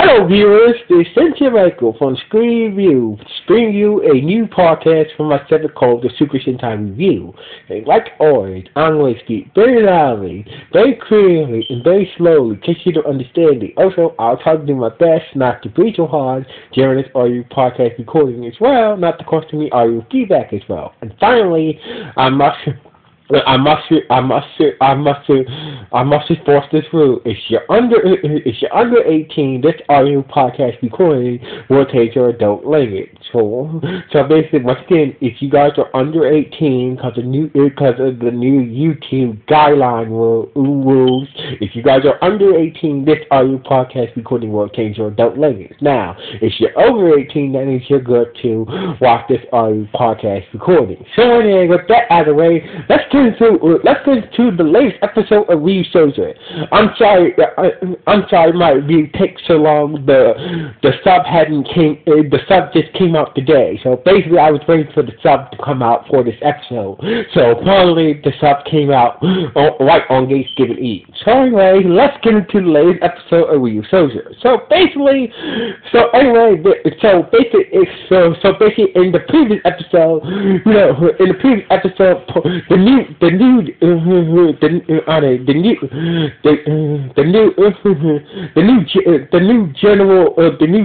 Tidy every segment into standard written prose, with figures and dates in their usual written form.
Hello viewers, this is Sentai Michael from Screen Review, bringing you a new podcast from my segment called the Super Sentai Review. And like always, I'm going to speak very loudly, very clearly, and very slowly in case you don't understand it. Also, I'll try to do my best not to breathe so hard during this audio podcast recording as well, not to cost me audio feedback as well. And finally, I must enforce this rule. If you're under 18, this audio podcast recording will take your adult limit. So basically, once again, if you guys are under 18, because of the new YouTube guideline rules, if you guys are under 18, this audio podcast recording will change your adult limit. Now, if you're over 18, that means you're good to watch this audio podcast recording. So anyway, with that out of the way, let's get into the latest episode of Ryusoulger. I'm sorry, it might take so long. The sub just came out today. So basically, I was waiting for the sub to come out for this episode. So finally, the sub came out right on Thanksgiving Eve. So anyway, let's get into the latest episode of Ryusoulger. So basically, in the previous episode, the new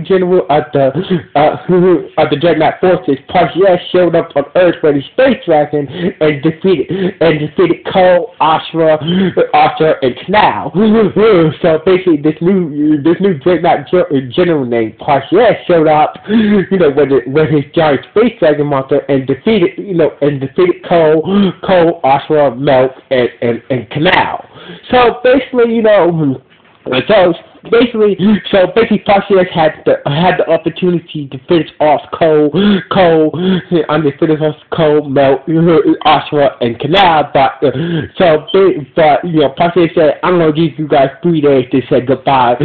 general of the Dreadnought forces, Parsias, showed up on Earth with his space dragon and defeated Cole, Ashra, and Canal. So basically, this new Dreadnought general named Parsias showed up, with his giant space dragon monster and defeated Cole, Ashra, Milk, and Canal. So basically, Parsias had the opportunity to finish off Cole, Milk, Ashra, and Canal, but Parsias said, "I'm gonna give you guys 3 days to say goodbye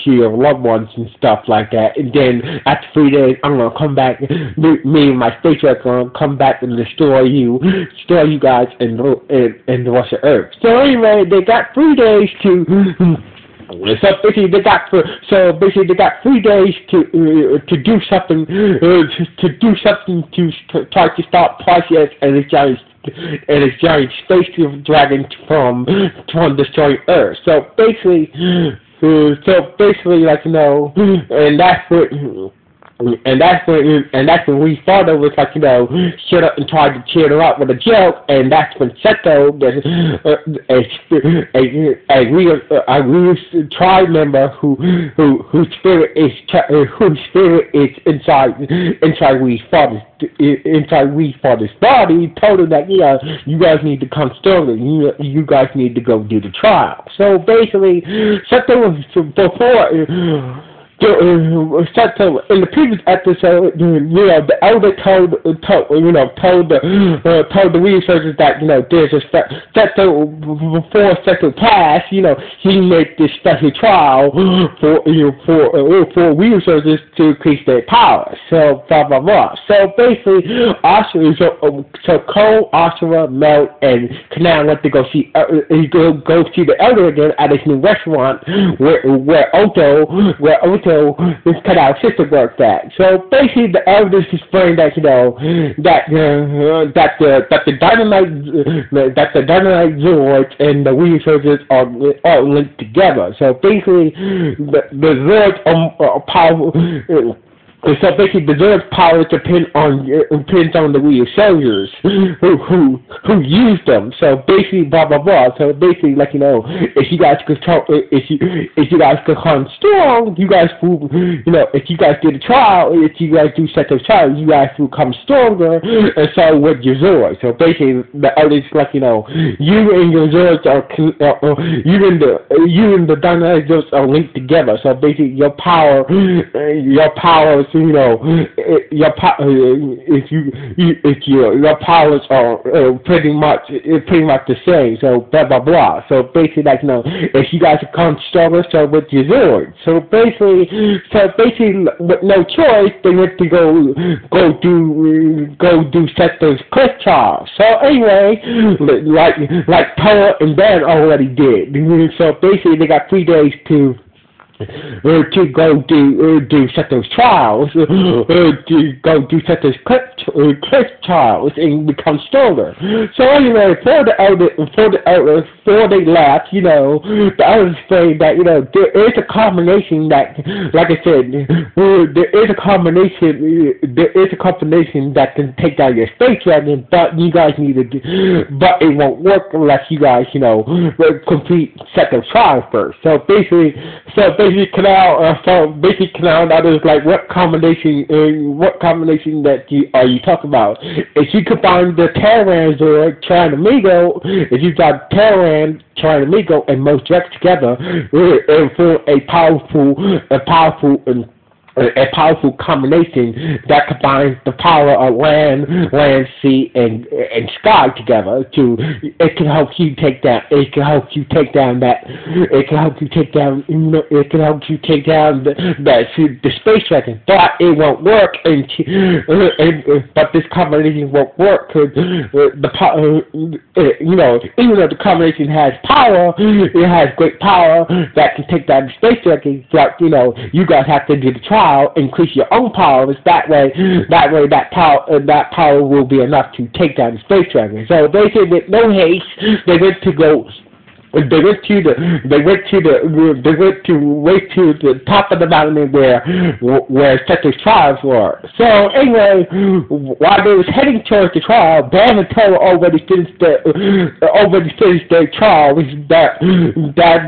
to your loved ones and stuff like that, and then after 3 days, I'm gonna come back. Me and my space truck gonna come back and destroy you guys and the rest of Earth." So anyway, they got 3 days to. So basically, they got 3 days to do something to try to stop Parsias and his giant space dragon from destroying Earth. So basically, and that's when we thought of was shut up and tried to cheer her up with a joke, and that's when Seto, a real tribe member whose spirit is inside Wee's father's body, told her that you guys need to come stronger, you guys need to go do the trial. So basically, Seto was in the previous episode, the elder told the Ryusoulgers that there's a before Seto passed, he made this special trial for Ryusoulgers to increase their power. So blah blah blah. So basically, Cole, Ashura, Melt, and Canal went to go see the elder again at his new restaurant where Oto his cutout sister worked at. So basically, the elders explained that the Dynamite Zords and the Ryusoulgers are linked together. So basically, the Zords are powerful. So basically, the Zord's power depends on the Ryusoulgers who use them. So basically, blah blah blah. So basically, if you guys could come strong, you guys will, if you guys did a trial, if you guys do set those trials, you guys will come stronger. And so with your Zords. So basically, the others you and your Zords you and the Dynamite Zords are linked together. So basically, your powers. Your powers are pretty much the same. So blah blah blah. So basically, if you guys come stronger, so with your Zord. So basically, with no choice, they went to go do set those cliff trials. So anyway, like Poe and Ben already did. So basically, they got 3 days to to go do Seto's trials, to go do Seto's cliff trials and become stronger. So anyway, before they left, you know, the others say that, you know, there is a combination that, like I said, there is a combination that can take down your space dragon, but you guys need to but it won't work unless you guys, you know, complete Seto's trials first. So basically Canal, that is like what combination that are you talking about? If you combine the Terran Zord, Trinamigo, if you got Terran, Trinamigo, and Most Rex together, and form a powerful combination that combines the power of land, sea, and sky together. It can help you take down the space dragon. But it won't work, but this combination won't work because even though the combination has power, it has great power that can take down the space dragon. But you guys have to do the trial. Increase your own powers. That way that power will be enough to take down the space dragon. So basically, with no haste, they went to the top of the mountain where Seto's trials were. So anyway, while they was heading towards the trial, Bam and Toa already finished their trial that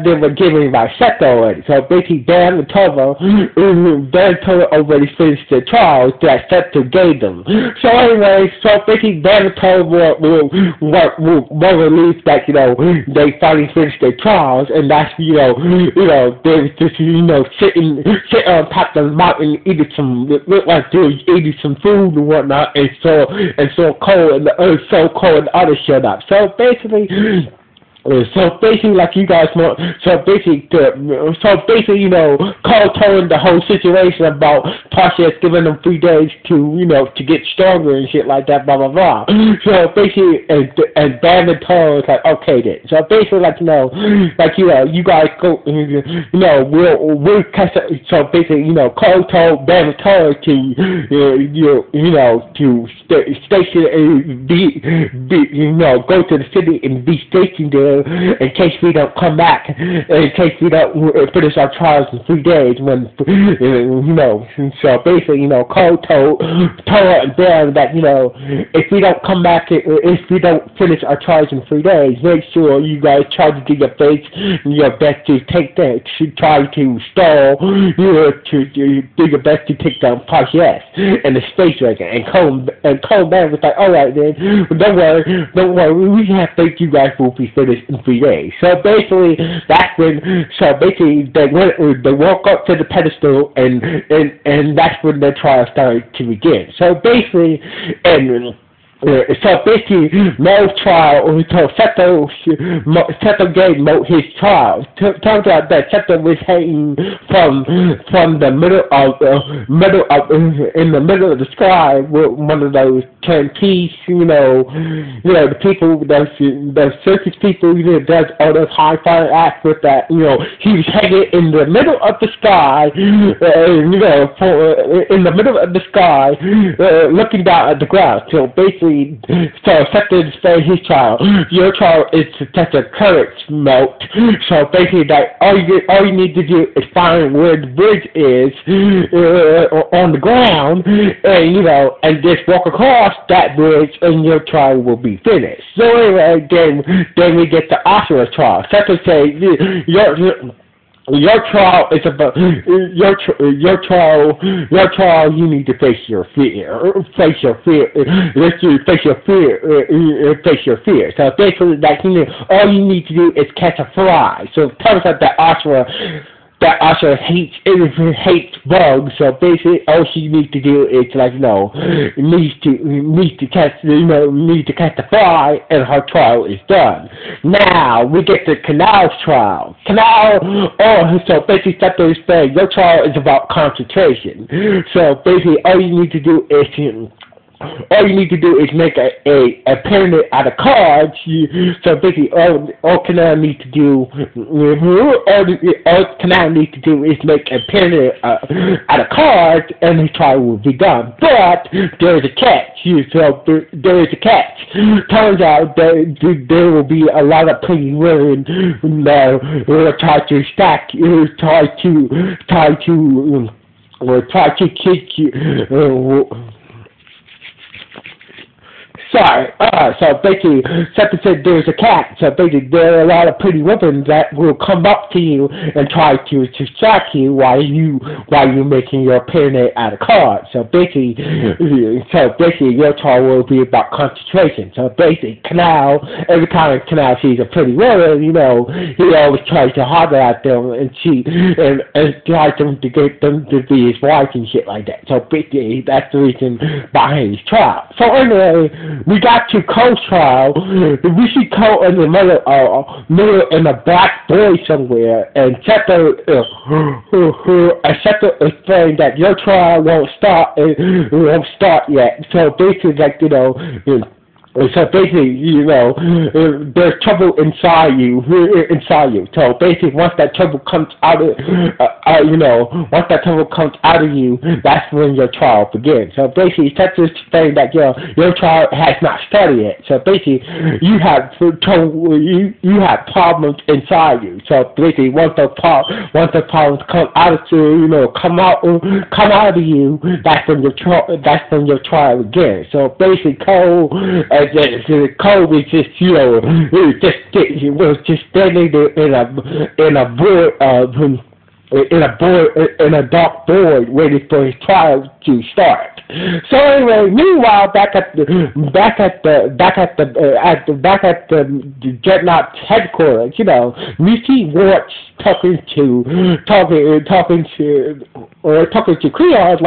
they were given by Seto already. So basically, Bam and Toa already finished the trials that Seto gave them. So anyway, basically, Bam and Toa were relieved that they finally finished their trials, and that's they was just sitting on top of the mountain eating some food and whatnot, and so cold, and the others showed up. So basically, like you guys know, Cole told the whole situation about Tasha giving them 3 days to get stronger and shit like that, blah blah blah. So basically, and Bam and Toa was like, okay then. So basically, you guys go, we'll catch up. So basically, Cole told Bam and Toa to station and go to the city and be stationed there in case we don't come back, in case we don't finish our trials in 3 days. So basically, Cole told Toa and Bam that if we don't come back, if we don't finish our trials in 3 days, make sure you guys try to do your best to take that, to try to stall, to do your best to take down Paches and the space dragon. And Cole and Bam was like, all right then, don't worry, we have faith you guys will be finished in 3 days. So basically, they walk up to the pedestal, and that's when the trial started to begin. So basically, Mo's trial, so Seto gave Mo his trial. Turns out that Seto was hanging from the in the middle of the sky with one of those turn-piece, the people, the circus people, does all those high-flying acts with that, he was hanging in the middle of the sky, in the middle of the sky, looking down at the ground. So basically, Seto displayed his trial. Your trial is to test the current melt. So basically, that all you need to do is find where the bridge is on the ground, and just walk across that bridge, and your trial will be finished. So anyway, then we get the Ashura trial. Seto says your trial is about your trial. You need to face your fear. Face your fear. So basically, all you need to do is catch a fly. So it turns out that Asha hates bugs. So basically, all she needs to do is needs to catch the fly, and her trial is done. Now we get to Canal's trial. So basically, Seto is saying your trial is about concentration. So basically, all you need to do is all you need to do is make a pyramid out of cards. So basically, all Kanao needs to do, all Kanao needs to do is make a pyramid out of cards, and his trial will be done. But there is a catch. So there is a catch. Turns out that there will be a lot of pretty women that will try to stack, try to kick you. Sorry, so basically, something said there's a cat, so basically there are a lot of pretty women that will come up to you and try to distract you while you're making your pyramid out of cards. So basically your trial will be about concentration. So basically, every time Kanao sees a pretty woman, he always tries to holler at them and tries to get them to be his wife and shit like that. So basically, that's the reason behind his trial. So anyway, we got to Cole's trial. We see Cole in the middle in a black boy somewhere, and Seto explained that your trial won't start yet. So basically, so basically, there's trouble inside you. So basically, once that trouble comes out of, you, that's when your trial begins. So basically, that's just saying that your trial has not started yet. So basically, you have problems inside you. So basically, once the problems come out of you, that's when your trial begins. So basically, Cole was just, just standing there in a dark void waiting for his trial to start. So anyway, meanwhile, back at the Dreadnought's headquarters, we see Warts talking to Creon,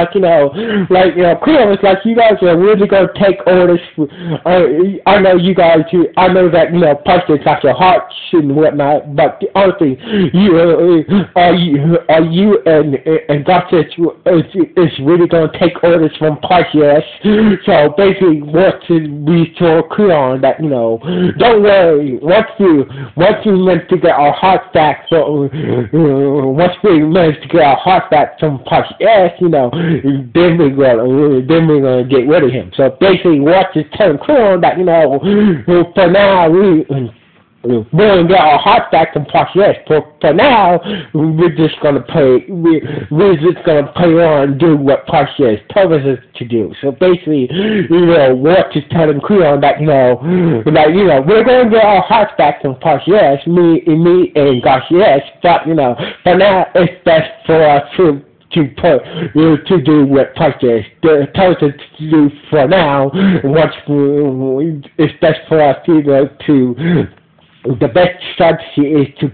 Creon is like, you guys are really gonna take orders. I know that Parker's got your hearts and whatnot, but honestly, are you and Garcia is really gonna take orders from Parker? So basically, we told Creon that don't worry, once we manage to get our hearts back from Parker, then we're gonna get rid of him. So basically, Watch is telling Creon that for now we're gonna get our hearts back from Parker. For now, we're just gonna play on and do what Parker tells us to do. So basically, Watch is telling Creon that we're gonna get our hearts back from Parker, me and Garcia, but for now it's best for us to do what Parker tells us to do for now. It's best for us to the best strategy is to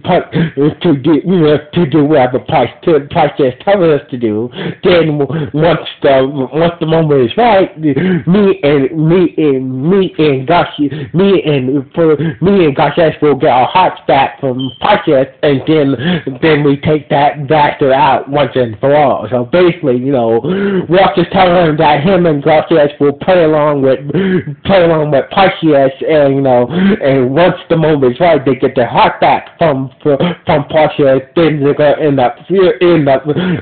do whatever Parker tells us to do. Then once the moment is right, me and Garcia will get our hearts back from Parker, and then we take that bastard out once and for all. So basically, Ross is telling him that him and Garcia will play along with Parker, and once the moment is right, they get their heart back from Parker. Then they're gonna end up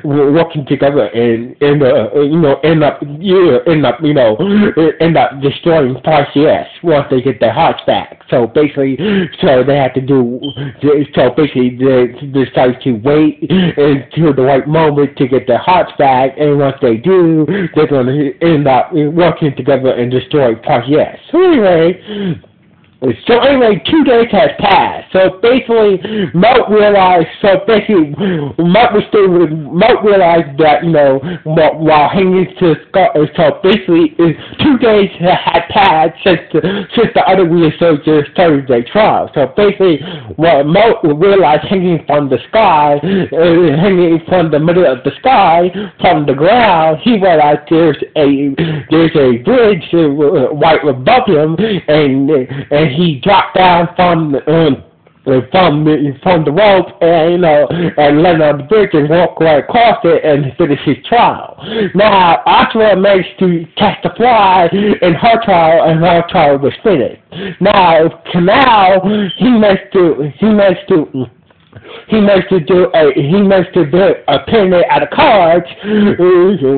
working together and end up destroying Parker once they get their hearts back. So basically, they have to do. So basically, they decide to wait until the right moment to get their hearts back, and once they do, they're gonna end up working together and destroy Parker. So anyway, 2 days has passed. So basically, Moat realized that, while hanging to Scott, so basically, 2 days had passed since the other Ryusoulger started their trial. So basically, what Moat realized hanging from the sky, hanging from the middle of the sky, from the ground, he realized there's a bridge right above him, and he dropped down from from the rope and and land on the bridge and walk right across it and finish his trial. Now Ashura managed to catch the fly in her trial and her trial was finished. Now Canal he managed to do a pyramid out of cards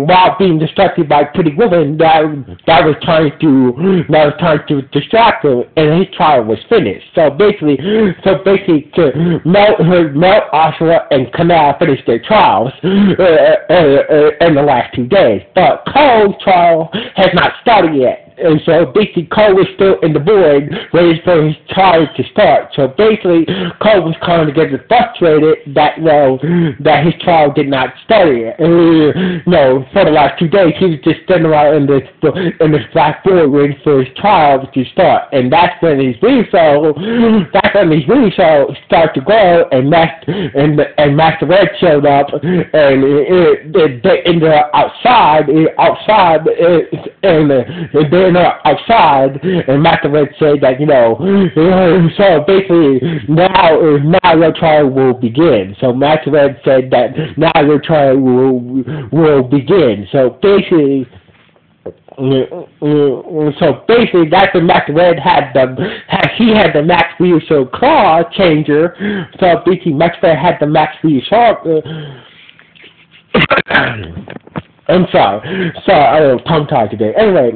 while being distracted by a pretty woman that was trying to distract him, and his trial was finished. So basically, to Melt Ashura and Canal finished their trials in the last 2 days. But Cole's trial has not started yet. And so basically Cole was still in the void waiting for his trial to start. So basically Cole was kind of getting frustrated that his trial did not start yet. For the last 2 days he was just standing around in this black void waiting for his trial to start. And that's when his Ryusoul started to grow and Master Red showed up and they ended up outside outside, and Master Red said that, so basically, now your trial will begin. So Master Red said that now your trial will begin. So basically, that's when Master Red had the Max Ryusoul Claw changer. So basically, Master Red had the Max Ryusoul. I'm sorry, I was tongue-tied today. Anyway,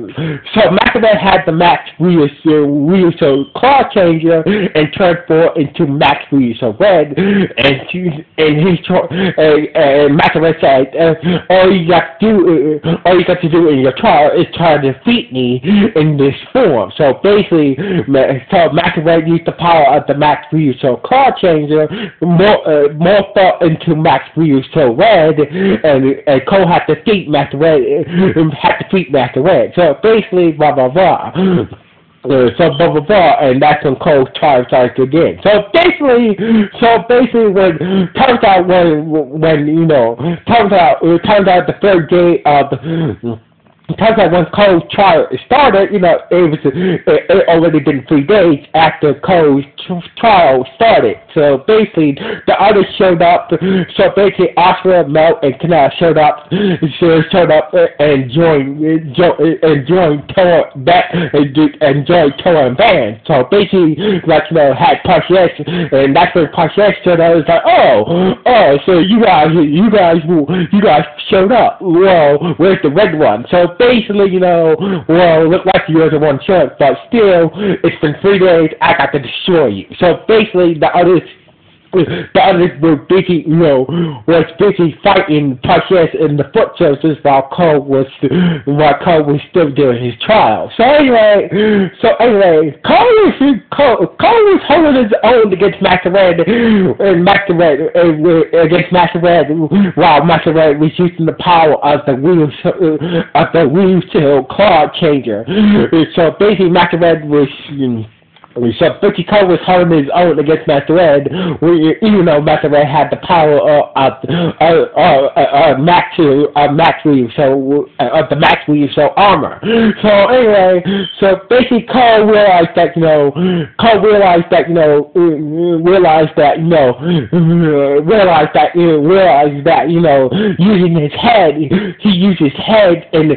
so Master Red had the Max Ryusoul Claw changer and transformed into Max Ryusoul Red, and Master Red said, all you got to do in your trial is try to defeat me in this form. So basically, Master Red used the power of the Max Ryusoul Claw changer, morphed into Max Ryusoul Red, and Cole had to defeat Master Red, So basically, blah blah blah. And that's when Cole's trial starts again. So basically, when turns out the third day of turns out when Cole's trial started, it already been 3 days after Cole's trial started. So basically, the others showed up. So basically, Ashura, Melt, and Canal showed up and joined Toa and Van. So basically, had Partius, and that's when Partius showed up. It was like, so you guys showed up. Well, where's the red one? So basically, it looked like you were the one short, but still, it's been 3 days, I got to destroy you. So basically, the others were busy, was busy fighting Partius in the foot soldiers while Cole was still doing his trial. So anyway, Cole was holding his own against Master Red, while Master Red was using the power of the Ryusoul Claw changer. So basically, Master Red was. So Butchie Cole was holding his own against Master Red, even though Master Red had the power of the Max Ryusoul armor. So anyway, so basically Cole realized that using his head, he used his head and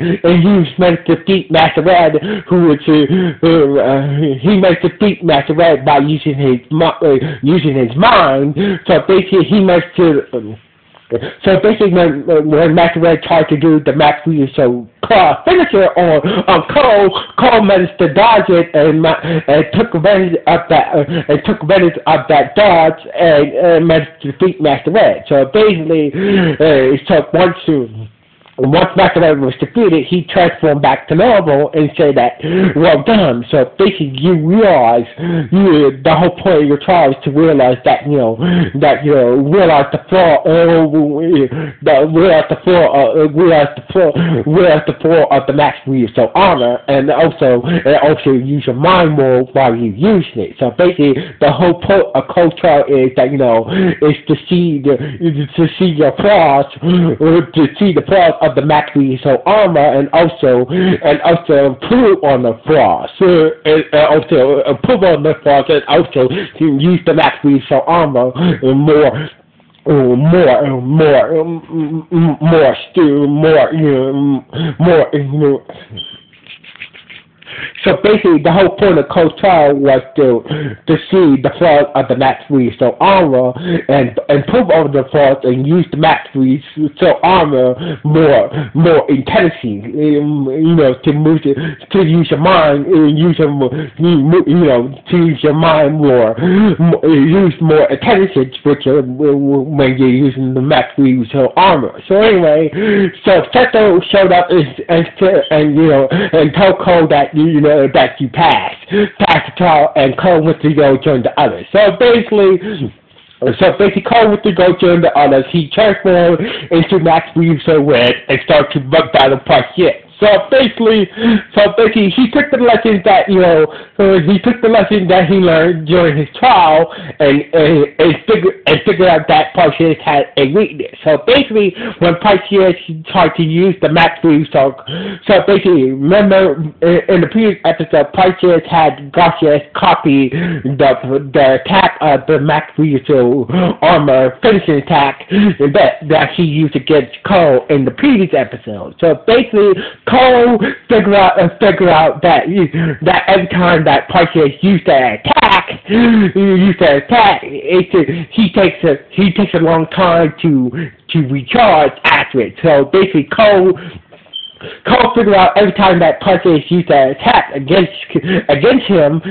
used meant to defeat Master Red, he meant to defeat Master Red by using his mind. So basically, he managed to. So basically, when Master Red tried to do the Max Ryusoul Claw finisher on Cole managed to dodge it and took advantage of that dodge and managed to defeat Master Red. So basically, once Master Red was defeated, he transformed back to normal and said that, well done. So basically, you realize the whole point of your trial is to realize that realize the flaw of the Max Ryusoul armor, and also use your mind more while you using it. So basically, the whole point of Cole's trial is that is to see your flaws, to see the flaws of the Max Ryusoulger armor, and also improve on the frost, and also improve on the frost, and also to use the Max Ryusoulger armor more. So basically, the whole point of Cole's trial was to see the flaws of the Max Ryusoulger armor and improve over the flaws and use the Max Ryusoulger armor more intelligently. To use your mind, to use your mind use more intelligence when you're using the Max Ryusoulger armor. So anyway, so Seto showed up and told Cole that that you passed the trial, and Cole went to go join the others. So basically, Cole went to go join the others. He transformed into Max Ryusoulger and started to battle Parshit. So basically, he took the lessons that he learned during his trial and figured out that Parshit had a weakness. So basically, when Parshit tried to use the Max Ryusoulger, so basically, remember in the previous episode, Parshit had Garcias copy the attack of the Max Ryusoulger armor finishing attack that he used against Cole in the previous episode. So basically, Cole figure out that every time that Parshit used that attack, he takes a long time to recharge after it. So basically, Cole figured out every time that Parshit used that attack against him,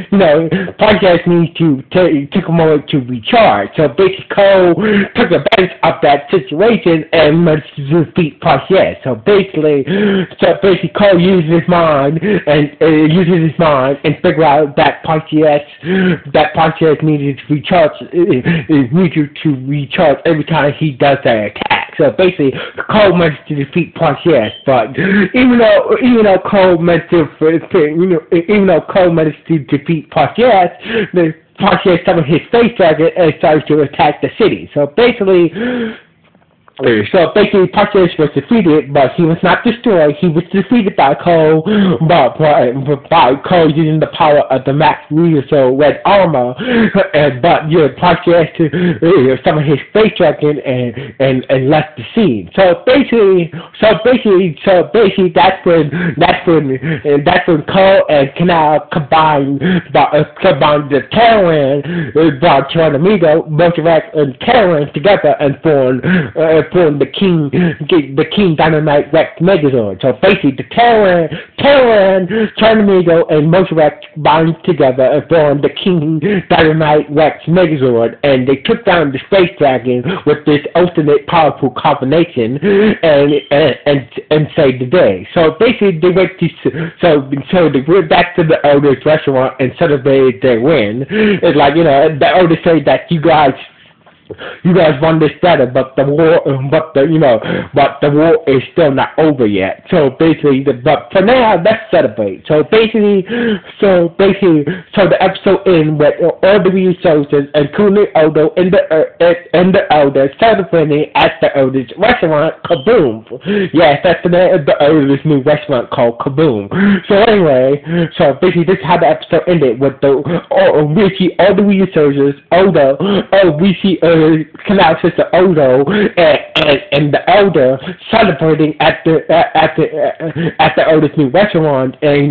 Parshit needs to take a moment to recharge. So basically, Cole took advantage of that situation and managed to defeat Parshit. So basically, Cole uses his mind and figure out that Parshit needed to recharge every time he does that attack. So basically, Cole managed to defeat Parshit, but even though Cole managed to defeat Parshit, Parshit summoned his space dragon and started to attack the city. So basically, Parshit was defeated, but he was not destroyed. He was defeated by Cole, by Cole using the power of the Max Ryusoulger red armor. But Parshit summoned his space dragon and left the scene. So basically, that's when Cole and Canal combined the Terran, Geronimo, Motorak, and Terran together and formed the King Dynamite Rex Megazord. So basically, the Terran, Geronimo, and Motorak bound together and formed the King Dynamite Rex Megazord, and they took down the Space Dragon with this ultimate powerful combination and saved the day. So basically, they went back to the Elders restaurant and celebrated their win. It's like, the Elders say that you guys won this battle, but the war is still not over yet. So basically, but for now, let's celebrate. So the episode ends with all the Ryusoulgers, including Odo and the Elders, celebrating at the Elders restaurant, Kaboom. Yes, that's the name of the Elders' new restaurant called Kaboom. So anyway, basically, this is how the episode ended with we see all the Ryusoulgers, Odo, we see Canal Sister Odo and the Elder celebrating at the Elder's new restaurant, and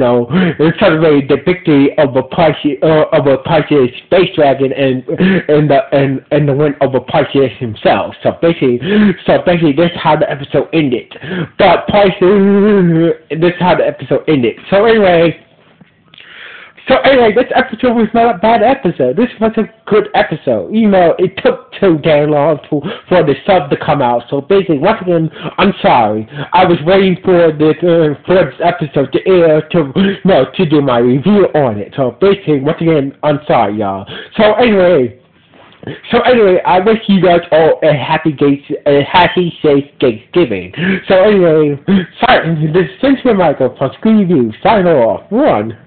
celebrating the victory of a Parshit space dragon and the win over Parshit himself. So basically, this is how the episode ended. But this is how the episode ended. So anyway, this episode was not a bad episode. This was a good episode. It took too damn long for the sub to come out. So basically, once again, I'm sorry. I was waiting for this episode to air to do my review on it. So basically, once again, I'm sorry, y'all. So anyway, I wish you guys all a happy, safe Thanksgiving. So anyway, this is Michael from Screen Review. Sign off. 1.